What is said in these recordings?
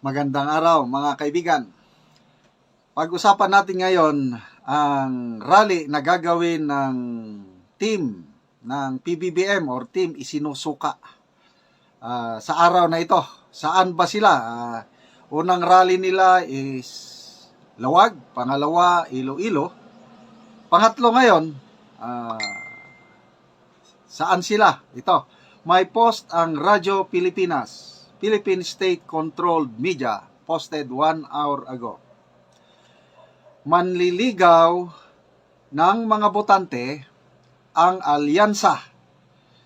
Magandang araw mga kaibigan. Pag-usapan natin ngayon ang rally na gagawin ng team ng PBBM or Team Isinusuka sa araw na ito. Saan ba sila? Unang rally nila is Lawag, pangalawa Iloilo. Pangatlo ngayon, saan sila? Ito, may post ang Radyo Pilipinas, Philippine State-Controlled Media, posted 1 hour ago. Manliligaw ng mga botante ang alyansa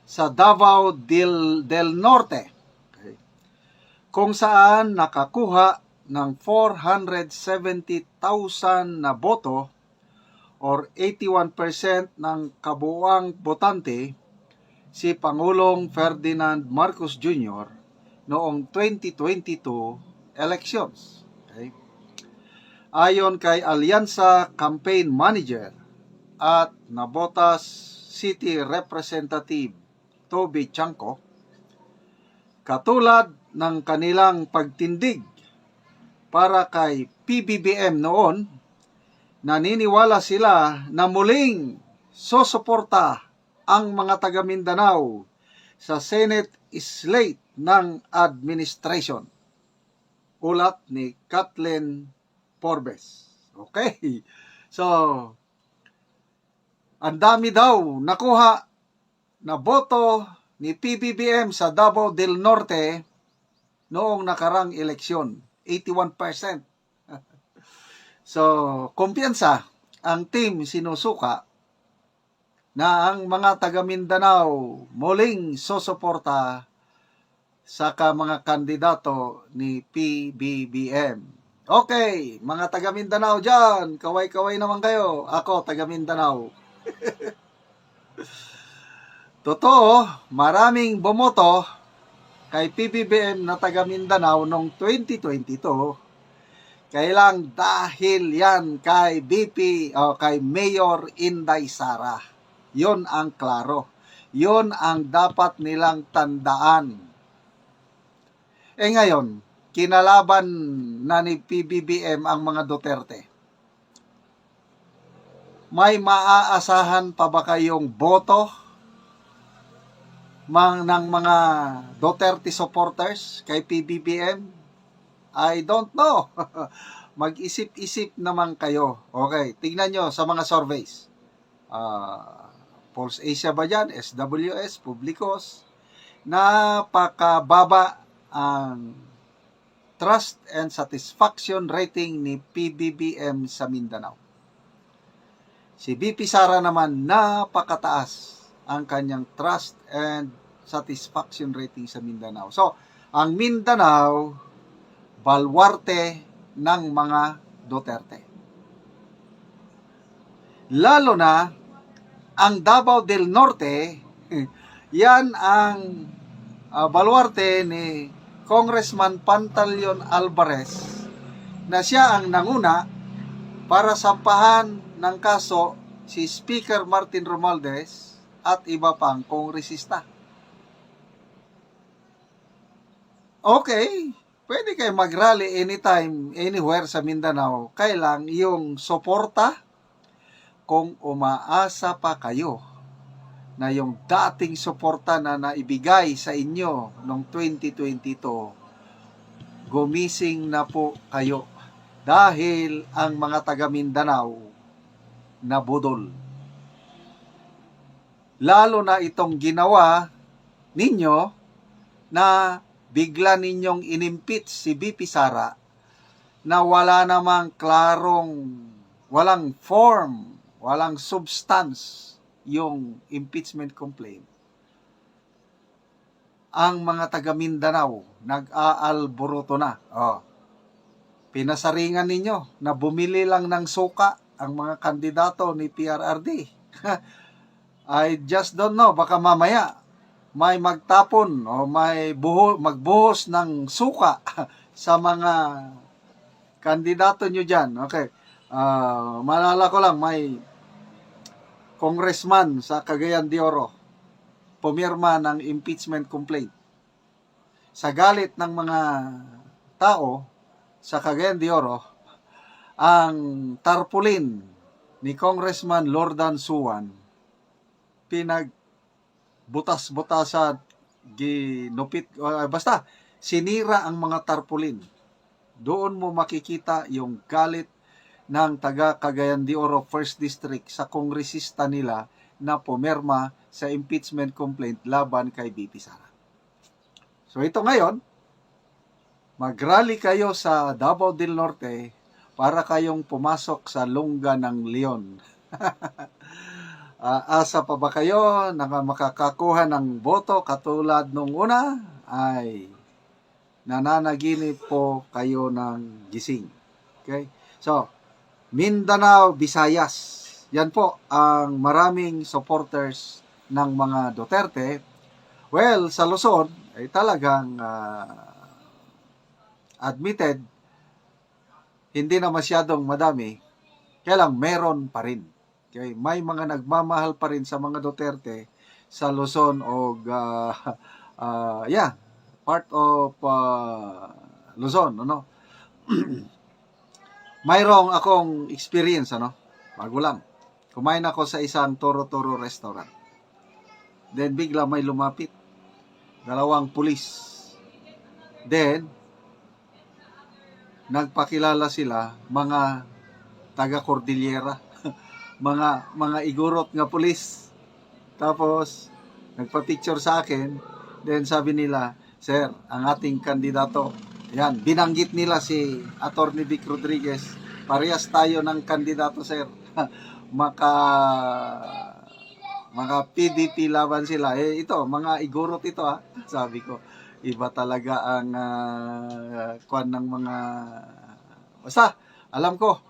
sa Davao del Norte, kung saan nakakuha ng 470,000 na boto or 81% ng kabuuang botante si Pangulong Ferdinand Marcos Jr. noong 2022 elections. Okay? Ayon kay Alyansa Campaign Manager at Navotas City Representative Toby Chanco, katulad ng kanilang pagtindig para kay PBBM noon, naniniwala sila na muling susuporta ang mga taga Mindanao sa Senate slate ng administration. Ulat ni Kathleen Forbes. Okay. So, ang dami daw nakuha na boto ni PBBM sa Davao del Norte noong nakarang eleksyon. 81%. So, kumpiyansa ang team sinusuka na ang mga taga Mindanao muling susuporta sa mga kandidato ni PBBM. Okay, mga taga Mindanao dyan, kaway-kaway naman kayo. Ako, taga Mindanao. Totoo, maraming bumoto kay PBBM na taga Mindanao noong 2022. Kailang dahil yan kay BP o kay Mayor Inday Sara. Yon ang klaro. Yon ang dapat nilang tandaan. Ngayon, kinalaban na ni PBBM ang mga Duterte. May maaasahan pa ba kayong boto ng mga Duterte supporters kay PBBM? I don't know. Mag-isip-isip naman kayo. Okay, tingnan nyo sa mga surveys. Pulse Asia ba dyan? SWS, Publicos. Napakababa ang trust and satisfaction rating ni PBBM sa Mindanao. Si BP Sara naman, napakataas ang kanyang trust and satisfaction rating sa Mindanao. So, ang Mindanao, balwarte ng mga Duterte. Lalo na, ang Davao del Norte, yan ang balwarte ni Congressman Pantaleon Alvarez, na siya ang nanguna para sampahan ng kaso si Speaker Martin Romualdez at iba pang kongresista. Okay, pwede kayo mag-rally anytime, anywhere sa Mindanao. Kailang yung suporta kung umaasa pa kayo na yung dating suporta na naibigay sa inyo noong 2022, gumising na po kayo dahil ang mga taga Mindanao nabudol. Lalo na itong ginawa ninyo na bigla ninyong inimpeach si BP Sara na wala namang klarong, walang form, walang substance yung impeachment complaint. Ang mga taga Mindanao nag-aalboroto na. Pinasaringan ninyo na bumili lang ng suka ang mga kandidato ni PRRD. I just don't know, baka mamaya may magtapon o may magbuhos ng suka sa mga kandidato nyo dyan. Okay. Malala ko lang, may congressman sa Cagayan de Oro pumirma ng impeachment complaint. Sa galit ng mga tao sa Cagayan de Oro, ang tarpaulin ni Congressman Lordan Suwan, pinagbutas-butasan, ginupit, basta sinira ang mga tarpaulin. Doon mo makikita yung galit ng taga Cagayan de Oro 1st District sa kongresista nila na pumirma sa impeachment complaint laban kay BP Sara. So ito ngayon, mag-rally kayo sa Davao del Norte para kayong pumasok sa lungga ng leon. Asa pa ba kayo na makakakuha ng boto katulad nung una? Ay nananaginip po kayo ng gising. Okay? So, Mindanao, Visayas. Yan po ang maraming supporters ng mga Duterte. Well, sa Luzon, ay talagang admitted, hindi na masyadong madami, kaya lang meron pa rin. Okay? May mga nagmamahal pa rin sa mga Duterte sa Luzon o part of Luzon, ano? Mayroong akong experience, ano? Bago lang. Kumain ako sa isang Toro-Toro restaurant. Then bigla may lumapit. 2 pulis. Then nagpakilala sila, mga taga Cordillera, mga igurot nga pulis. Tapos nagpa-picture sa akin. Then sabi nila, "Sir, ang ating kandidato." Yan, binanggit nila si Atty. Vic Rodriguez. Parehas tayo ng kandidato, sir. Mga PDP laban sila. Ito, mga igurot ito, ha. Sabi ko, iba talaga ang kwan ng mga... Basta, alam ko,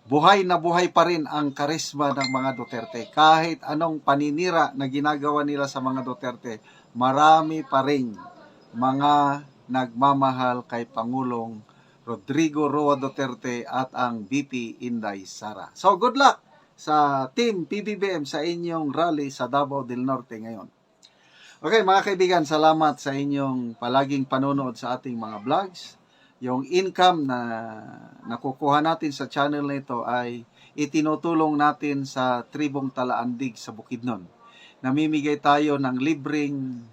buhay na buhay pa rin ang karisma ng mga Duterte. Kahit anong paninira na ginagawa nila sa mga Duterte, marami pa rin mga nagmamahal kay Pangulong Rodrigo Roa Duterte at ang BP Inday Sara. So, good luck sa Team PBBM sa inyong rally sa Davao del Norte ngayon. Okay, mga kaibigan, salamat sa inyong palaging panonood sa ating mga vlogs. Yung income na nakukuha natin sa channel na ito ay itinutulong natin sa Tribong Talaandig sa Bukidnon. Namimigay tayo ng libreng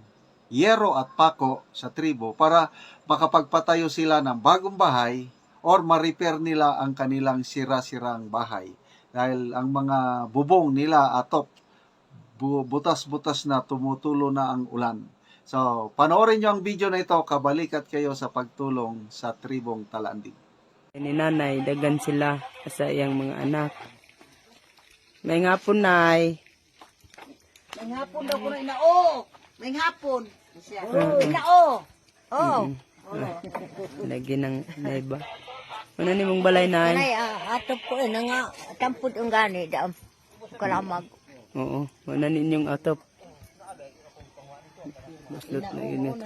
yero at pako sa tribo para makapagpatayo sila ng bagong bahay or ma-repair nila ang kanilang sira-sirang bahay. Dahil ang mga bubong nila atop, butas-butas na, tumutulo na ang ulan. So, panoorin nyo ang video na ito, kabalikat kayo sa pagtulong sa Tribong Talaandig. Ni nanay, dagan sila sa iyang mga anak. May ngapon, nay. May hapon daw ko na inao. May hapon. Inao. Oh. Lagi ng naiba. Ano ni mong balay, nay? Nay, atop ko na nga. Tampod ang gani. Daam kalamag. Oo, wala ninyong atop. Maslot na yun.